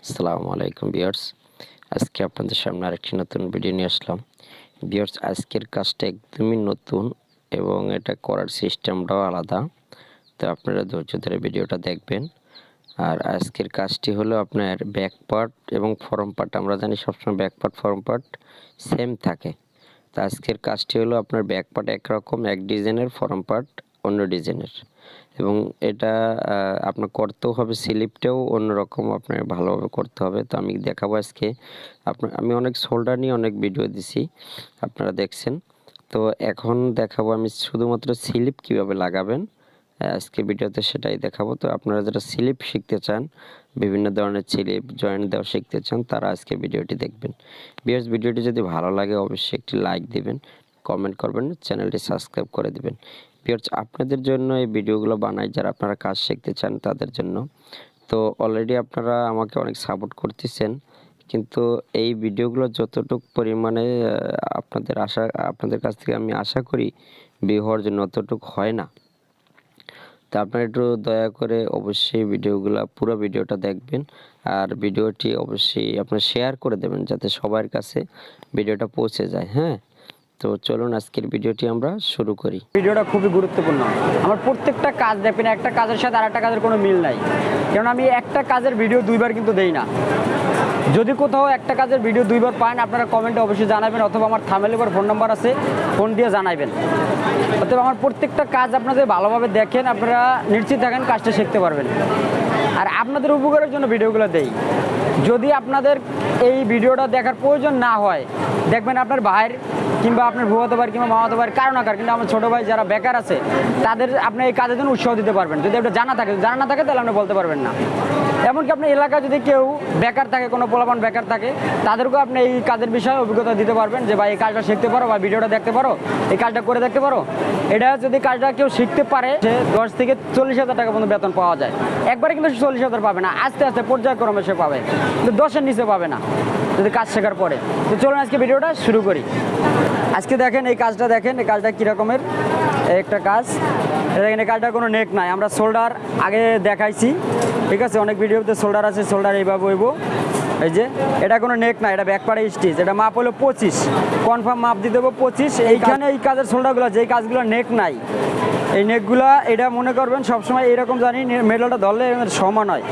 আসসালামু আলাইকুম ভিউয়ার্স। আজকে আপনাদের সামনে আরেকটি নতুন ভিডিও নিয়ে আসলাম। ভিউয়ার্স, আজকের কাজটা একদমই নতুন এবং এটা করার সিস্টেমটাও আলাদা। তো আপনারা ধৈর্য ধরে ভিডিওটা দেখবেন। আর আজকের কাজটি হলো আপনার ব্যাক পার্ট এবং ফরম পার্ট। আমরা জানি সবসময় back part form part same থাকে। তো আজকের কাজটি হলো আপনার ব্যাক পার্ট একরকম এক ডিজাইনের, ফরম পার্ট অন্য ডিজাইনের, এবং এটা আপনার করতেও হবে, স্লিপটাও অন্যরকম আপনার ভালোভাবে করতে হবে। তো আমি দেখাবো আজকে আমি অনেক শোল্ডার নিয়ে অনেক ভিডিও দিছি, আপনারা দেখছেন। তো এখন দেখাবো আমি শুধুমাত্র স্লিপ কিভাবে লাগাবেন। আজকে ভিডিওতে সেটাই দেখাবো। তো আপনারা যারা স্লিপ শিখতে চান, বিভিন্ন ধরনের স্লিপ জয়েন্ট দেওয়া শিখতে চান, তারা আজকে ভিডিওটি দেখবেন। ভিউয়ার্স, ভিডিওটি যদি ভালো লাগে অবশ্যই একটি লাইক দিবেন, কমেন্ট করবেন, চ্যানেলটি সাবস্ক্রাইব করে দিবেন। ভিউয়ার্স, আপনাদের জন্য এই ভিডিওগুলো বানাই যারা আপনারা কাজ শিখতে চান তাদের জন্য। তো অলরেডি আপনারা আমাকে অনেক সাপোর্ট করতেছেন, কিন্তু এই ভিডিওগুলো যতটুকু পরিমাণে আপনাদের কাছ থেকে আমি আশা করি ভিউ হওয়ার জন্য অতটুকু হয় না। তো আপনারা একটু দয়া করে অবশ্যই পুরো ভিডিওটা দেখবেন, আর ভিডিওটি অবশ্যই আপনারা শেয়ার করে দেবেন যাতে সবার কাছে ভিডিওটা পৌঁছে যায়। হ্যাঁ, তো চলুন আজকের ভিডিওটি আমরা শুরু করি। ভিডিওটা খুবই গুরুত্বপূর্ণ। আমার প্রত্যেকটা কাজ দেখবেন, একটা কাজের সাথে আরেকটা কাজের কোনো মিল নাই, কারণ আমি একটা কাজের ভিডিও দুইবার কিন্তু দেই না। যদি কোথাও একটা কাজের ভিডিও দুইবার পান, আপনারা কমেন্টে অবশ্যই জানাবেন, অথবা আমার থামেলের উপর ফোন নাম্বার আছে, ফোন দিয়ে জানাবেন। অথবা আমার প্রত্যেকটা কাজ আপনাদের ভালোভাবে দেখেন, আপনারা নিশ্চিত থাকেন কাজটা শিখতে পারবেন। আর আপনাদের উপকারের জন্য ভিডিওগুলো দেই। যদি আপনাদের এই ভিডিওটা দেখার প্রয়োজন না হয়, দেখবেন আপনার ভাইয়ের কিংবা আপনার ভুয়াতো ভাই কিংবা মামাতো ভাইয়ের কারো না কার, কিন্তু আমার ছোটো ভাই যারা বেকার আছে তাদের আপনি এই কাজের জন্য উৎসাহ দিতে পারবেন। যদি আপনার জানা না থাকে তাহলে আপনি বলতে পারবেন না। এমনকি আপনার এলাকায় যদি কেউ বেকার থাকে, কোনো পোলাপান বেকার থাকে, তাদেরকেও আপনি এই কাজের বিষয়ে অভিজ্ঞতা দিতে পারবেন যে ভাই এই কাজটা শিখতে পারো, বা ভিডিওটা দেখতে পারো, এই কাজটা করে দেখতে পারো। এটা যদি কাজটা কেউ শিখতে পারে, সে 10 থেকে 40,000 টাকা পর্যন্ত বেতন পাওয়া যায়। একবারে কিন্তু 40,000 পাবে না, আস্তে আস্তে পর্যায়ক্রমে সে পাবে, কিন্তু 10-এর নিচে পাবে না যদি কাজ শেখার পরে। তো চলুন আজকে ভিডিওটা শুরু করি। আজকে দেখেন এই কাজটা, দেখেন এই কাজটা কীরকমের একটা কাজ। দেখেন এই কাজটা কোনো নেক নাই, আমরা শোল্ডার আগে দেখাইছি, ঠিক আছে, অনেক ভিডিওতে শোল্ডার আছে, শোল্ডার এইভাবে হইব। এই যে এটা কোনো নেক না, এটা ব্যাকপাড়ে স্টিচ, এটা মাপ হলো 25, কনফার্ম মাপ দিয়ে দেবো 25। এইখানে এই কাজের শোল্ডারগুলো, যেই কাজগুলো নেক নাই, এই নেকগুলা এটা মনে করবেন সবসময় এইরকম, জানি মেডেলটা ধরলে সমান হয়।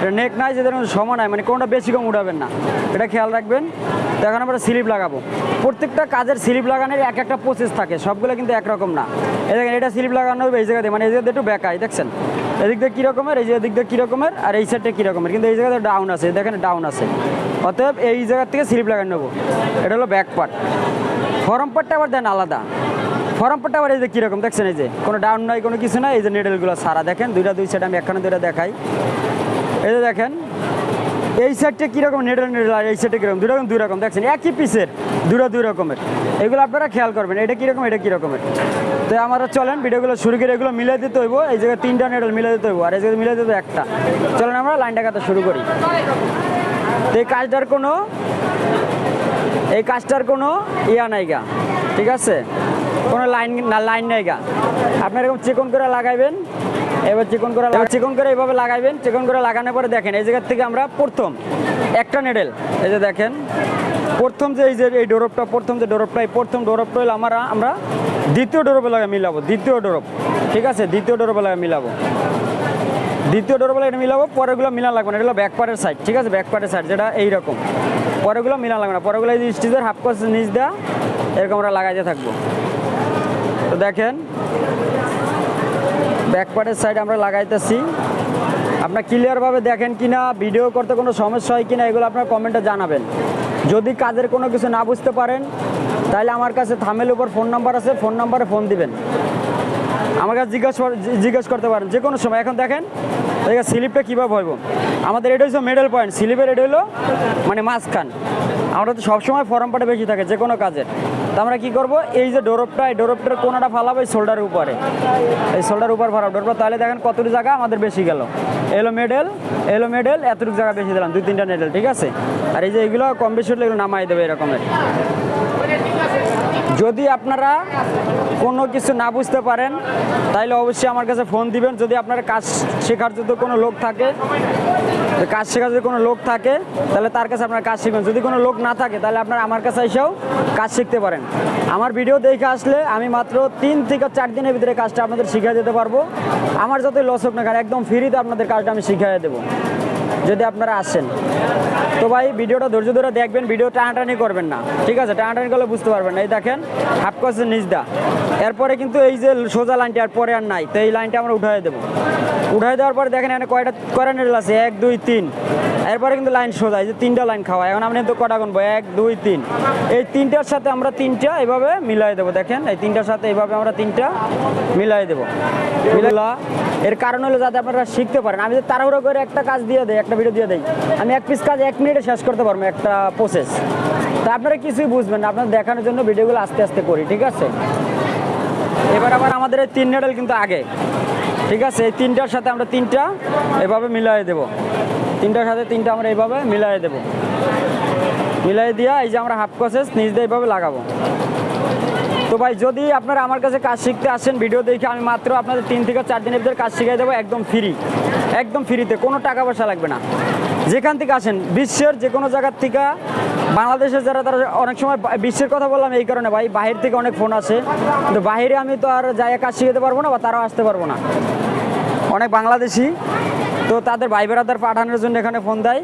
এটা নেক নাই যেটা সমান হয়, মানে কোনটা বেশি কম উঠাবেন না, এটা খেয়াল রাখবেন। তো এখন আমরা স্লিপ লাগাবো। প্রত্যেকটা কাজের স্লিপ লাগানোর এক একটা প্রসেস থাকে, সবগুলো কিন্তু একরকম না। এই দেখেন এটা স্লিপ লাগানো হবে এই জায়গাতে, মানে এই জায়গাতে একটু বেকায়, দেখছেন এদিক দিয়ে কী রকমের, এই যে এদিক দিয়ে কী রকমের, আর এই সাইডটা কী রকমের, কিন্তু এই জায়গাতে ডাউন আছে, দেখেন ডাউন আছে। অতএব এই জায়গার থেকে স্লিপ লাগানো নেবো। এটা হলো ব্যাক পার্ট। ফরম পার্টটা আবার দেন আলাদা। ফরম পার্টটা আবার এই যে কীরকম দেখছেন, এই যে কোনো ডাউন নাই, কোনো কিছু নাই, এই যে নিডেলগুলো সারা দেখেন, দুই সাইড আমি একখানে দুইটা দেখাই। এই যে দেখেন এই সাইডটা কীরকম নিডেল, আর এই সাইডটা কীরকম, দুই রকম দেখছেন, একই পিসের দুই রকমের। এগুলো আপনারা খেয়াল করবেন, এটা কীরকম এটা কীরকমের। তো আমরা চলেন ভিডিওগুলো শুরু করে এগুলো মিলে দিতে হইব। এই জায়গায় 3টা নিডেল মিলে দিতে হইব, আর এই জায়গায় মিলে দিতে একটা। চলেন আমরা লাইনটা কাটা শুরু করি। তো এই কাজটার কোনো ইয়া নাইগা, ঠিক আছে, কোনো লাইন নাইগা। আপনার এরকম চিকন করে লাগাইবেন, এবার চিকন করে এইভাবে লাগাইবেন। চিকন করে লাগানোর পরে দেখেন এই জায়গার থেকে আমরা প্রথম একটা নেডেল, এই যে দেখেন প্রথম যে এই ডোরপটা, এই প্রথম ডোরপটা হলো আমরা দ্বিতীয় ডোরপে লাগা মিলাবো, দ্বিতীয় ডোরপ, ঠিক আছে, দ্বিতীয় ডোরপে লাগা মিলাবো, এটা মিলাবো। পরেরগুলো মিলান লাগবে না, এটা হলো ব্যাক পার্টের সাইড, ঠিক আছে, ব্যাক পার্টের সাইড যেটা এইরকম। পরেরগুলো মিলান লাগবে না, পরেরগুলো এই স্টিচের হাফ কোর্স নিচ দেওয়া এরকম আমরা লাগাইতে থাকবো। তো দেখেন ব্যাক পার্টের সাইড আমরা লাগাইতেছি। আপনার ক্লিয়ারভাবে দেখেন কিনা, ভিডিও করতে কোনো সমস্যা হয় কিনা, এগুলো আপনার কমেন্টে জানাবেন। যদি কাজের কোনো কিছু না বুঝতে পারেন তাহলে আমার কাছে থামেলের উপর ফোন নাম্বার আছে, ফোন নাম্বারে ফোন দিবেন, আমার কাছে জিজ্ঞেস করতে পারেন যে কোনো সময়। এখন দেখেন স্লিপটা কীভাবে হইব, আমাদের এটা হচ্ছে মিডল পয়েন্ট, স্লিপের এটা হলো মানে মাঝখান। আমরা তো সবসময় ফরম পার্টে বেশি থাকে যে কোনো কাজের। তো আমরা কী করবো, এই যে ডোরপটা, এই ডোরপটার কোনাটা ফালাবো এই শোল্ডারের উপরে, এই শোল্ডারের উপর ফালাবো ডোরপটা। তাহলে দেখেন কতটুকু জায়গা আমাদের বেশি গেল, এলো মেডেল এতটুকু জায়গা বেশি দিলাম, 2-3টা নেডেল, ঠিক আছে। আর এই যে এইগুলো কম বেশি হলে এগুলো নামাই দেবে এরকমের। যদি আপনারা কোনো কিছু না বুঝতে পারেন তাহলে অবশ্যই আমার কাছে ফোন দিবেন। যদি আপনার কাজ শেখার জন্য কোনো লোক থাকে তো কাজ শেখা যদি কোনো লোক থাকে তাহলে তার কাছে আপনার কাজ শিখবেন, যদি কোনো লোক না থাকে তাহলে আপনার আমার কাছে এসেও কাজ শিখতে পারেন। আমার ভিডিও দেখে আসলে আমি মাত্র 3 থেকে 4 দিনের ভিতরে কাজটা আপনাদের শিখিয়ে দিতে পারবো। আমার যতই লস হোক না কেন একদম ফ্রিতে আপনাদের কাজটা আমি শিখিয়ে দেবো যদি আপনারা আসেন। তো ভাই ভিডিওটা ধৈর্য ধরে দেখবেন, ভিডিও টানাটানি করবেন না, ঠিক আছে? টানাটানি করলে বুঝতে পারবেন না। এই দেখেন হাফ কসের নিচদা, এরপরে কিন্তু এই যে সোজা লাইনটা আর পরে আর নাই, তো এই লাইনটা আমরা উঠাই দেবো। উঠাই দেওয়ার পরে দেখেন এখানে কয়টা নিডল আছে, 1 2 3, এরপরে কিন্তু লাইন সোজা, এই যে 3টা লাইন খাওয়া। এখন আমরা কিন্তু কটা গুনবো, 1 2 3, এই 3টার সাথে আমরা 3টা এইভাবে মিলাই দেবো। দেখেন এই 3টার সাথে এইভাবে আমরা 3টা মিলাই দেবো। মিলা এর কারণ হলো যাতে আপনারা শিখতে পারেন। আমি যে তাড়াহুড়ো করে একটা কাজ দিয়ে দেই, একটা ভিডিও দিয়ে দেই, আমি 1 পিস কাজ 1 মিনিটে শেষ করতে পারবো, একটা প্রসেস। তা আপনারা কিছুই বুঝবেন না, আপনারা দেখানোর জন্য ভিডিওগুলো আস্তে আস্তে করি, ঠিক আছে? এবার আবার আমাদের এই 3 নিডল কিন্তু আগে, ঠিক আছে? এই 3টার সাথে আমরা 3টা এভাবে মিলাই দেবো, 3টার সাথে 3টা আমরা এইভাবে মিলাই দেবো। মিলাই দিয়া এই যে আমরা হাফ কসেস নিচ দিয়ে এইভাবে লাগাবো। তো ভাই যদি আপনারা আমার কাছে কাজ শিখতে আসেন, ভিডিও দেখে আমি মাত্র আপনাদের 3 থেকে 4 দিনের ভিতরে কাজ শিখিয়ে দেবো, একদম ফ্রি, একদম ফ্রিতে, কোনো টাকা পয়সা লাগবে না। যেখান থেকে আসেন, বিশ্বের যে কোনো জায়গার থেকে, বাংলাদেশের যারা তারা অনেক সময় বিশ্বের কথা বললাম এই কারণে ভাই, বাহির থেকে অনেক ফোন আসে, কিন্তু বাহিরে আমি তো আর যাই কাজ শিখাতে পারবো না, বা তারাও আসতে পারবো না। অনেক বাংলাদেশি তো তাদের ভাই বেড়াদার পাঠানোর জন্য এখানে ফোন দেয়।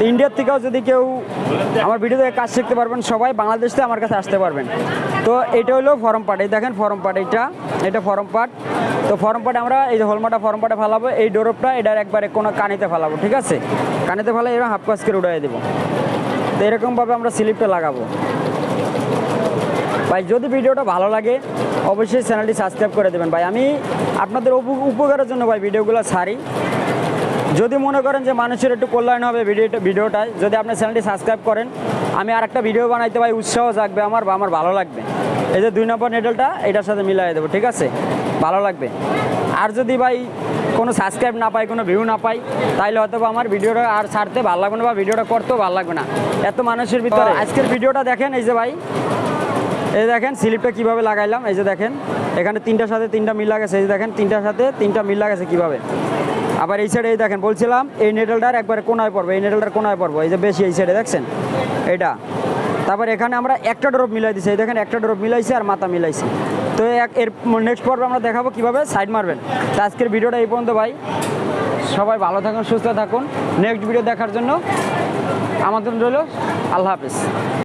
ইন্ডিয়ার থেকেও যদি কেউ আমার ভিডিও দেখে কাজ শিখতে পারবেন, সবাই বাংলাদেশ থেকে আমার কাছে আসতে পারবেন। তো এটা হলো ফর্ম পার্ট, এই দেখেন ফর্ম পার্ট, এটা ফর্ম পার্ট। তো ফর্ম পার্টে আমরা এই যে হোলমাটা ফর্ম পার্টে ফেলাবো, এই ডোরপটা এটার একবারে কোনো কানিতে ফেলাবো, ঠিক আছে? কানিতে ফেলে এরকম হাফ কাজ করে উড়াই দেবো। তো এরকমভাবে আমরা স্লিপটা লাগাবো। ভাই যদি ভিডিওটা ভালো লাগে অবশ্যই চ্যানেলটি সাবস্ক্রাইব করে দেবেন ভাই। আমি আপনাদের উপকারের জন্য ভাই ভিডিওগুলো ছাড়ি। যদি মনে করেন যে মানুষের একটু কল্যাণ হবে ভিডিওটায়, যদি আপনি চ্যানেলটি সাবস্ক্রাইব করেন, আমি আরেকটা ভিডিও বানাইতে ভাই উৎসাহ জাগবে আমার, বা আমার ভালো লাগবে। এই যে 2 নম্বর নিডলটা এটার সাথে মিলাই দেবো, ঠিক আছে? ভালো লাগবে। আর যদি ভাই কোনো সাবস্ক্রাইব না পাই, কোনো ভিউ না পাই, তাইলে হয়তো আমার ভিডিওটা আর ছাড়তে ভালো লাগবে না, বা ভিডিওটা করতেও ভালো লাগবে না এত মানুষের ভিতরে। আজকের ভিডিওটা দেখেন, এই যে ভাই এই দেখেন স্লিপটা কীভাবে লাগাইলাম, এই যে দেখেন এখানে 3টার সাথে 3টা মিল লাগাছে, এই যে দেখেন 3টার সাথে 3টা মিল লাগাছে কীভাবে। আবার এই সাইডে এই দেখেন বলছিলাম এই নেডলটার একবারে কোনায় পড়বো, এই নেডলটার কোনায় পড়বো, এই যে বেশি এই সাইডে দেখছেন এইটা। তারপর এখানে আমরা একটা ড্রপ মিলাই দিচ্ছি, এই দেখেন একটা ড্রপ মিলাইছি আর মাথা মিলাইছি। তো এর নেক্সট পর্বে আমরা দেখাবো কীভাবে সাইড মারবেন। তো আজকের ভিডিওটা এই পর্যন্ত ভাই, সবাই ভালো থাকুন, সুস্থ থাকুন। নেক্সট ভিডিও দেখার জন্য আমন্ত্রণ রইল। আল্লাহ হাফিজ।